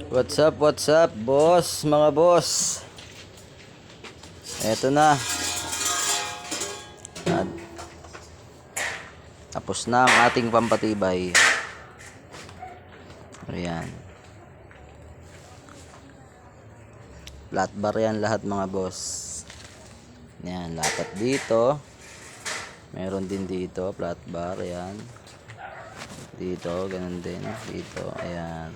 What's up, boss, mga boss? Eto na. At tapos na ang ating pampatibay. Ayan. Flat bar yan lahat, mga boss. Ayan, lapat dito. Meron din dito, flat bar, ayan. Dito, ganun din. Dito, ayan.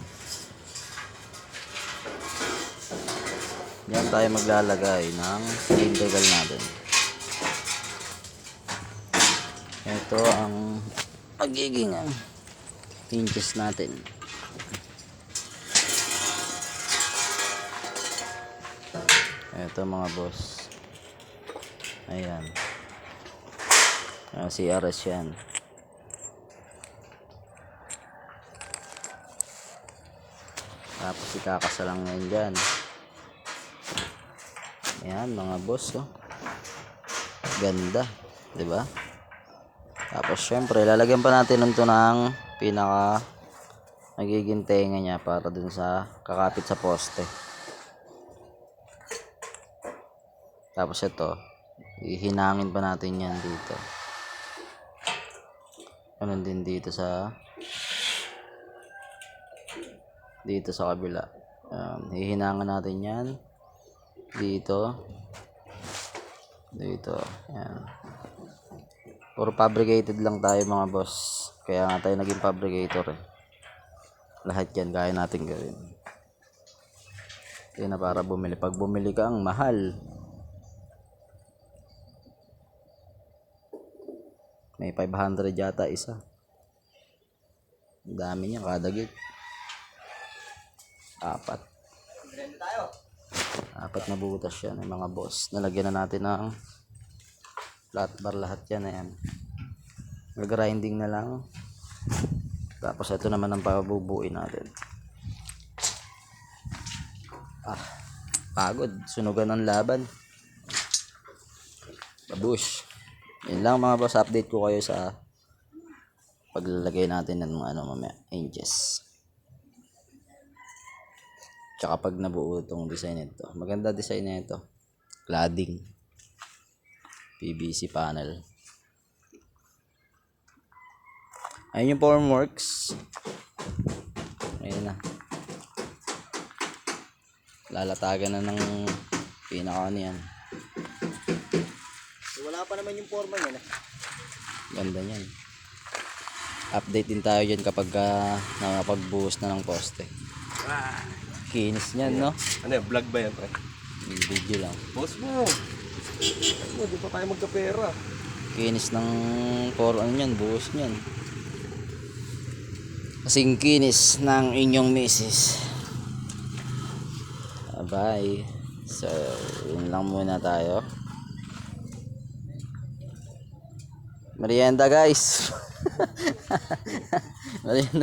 Yan tayo maglalagay ng cylindrical natin. Ito ang magiging hinges natin. Ito, mga boss. Ayan. CRS yan. Tapos ikakasalang yan dyan. Ayan, mga boss, oh. Ganda, 'di ba? Tapos syempre lalagyan pa natin nito ng pinaka magiging tenga niya para dun sa kakapit sa poste. Tapos ito, ihinangin pa natin yan dito. Ganun din dito sa kabila. Hihinangan natin yan dito. Yan. Puro fabricated lang tayo, mga boss. Kaya nga tayo naging fabricator eh. Lahat yan kaya natin gawin. Kaya na para bumili. Pag bumili ka, ang mahal. May 500 yata isa. Ang dami niya kada gate. Apat na butas yan, mga boss. Nalagyan na natin ng flat bar lahat yan. Ayan. Mag-grinding na lang. Tapos ito naman ang pabubuin natin. Pagod. Sunugan ng laban. Babush. Yun lang, mga boss. Update ko kayo sa paglalagay natin ng mamaya, hinges. Tsaka pag nabuo itong design nito. Maganda design na ito. Cladding. PVC panel. Ayun yung formworks. Ayun na. Lalatagan na ng pinaka niyan. Wala pa naman yung forma niya. Ganda niyan. Update din tayo dyan kapag nakapagbuhos na ng poste. Kinis niyan, no? Ano yan? Vlog ba yan, pre? Video lang. Boss mo! Di pa tayo magkapera. Kinis ng buhos niyan. Kasing kinis ng inyong misis. Bye. So, yun lang muna tayo. Merienda, guys. Merienda.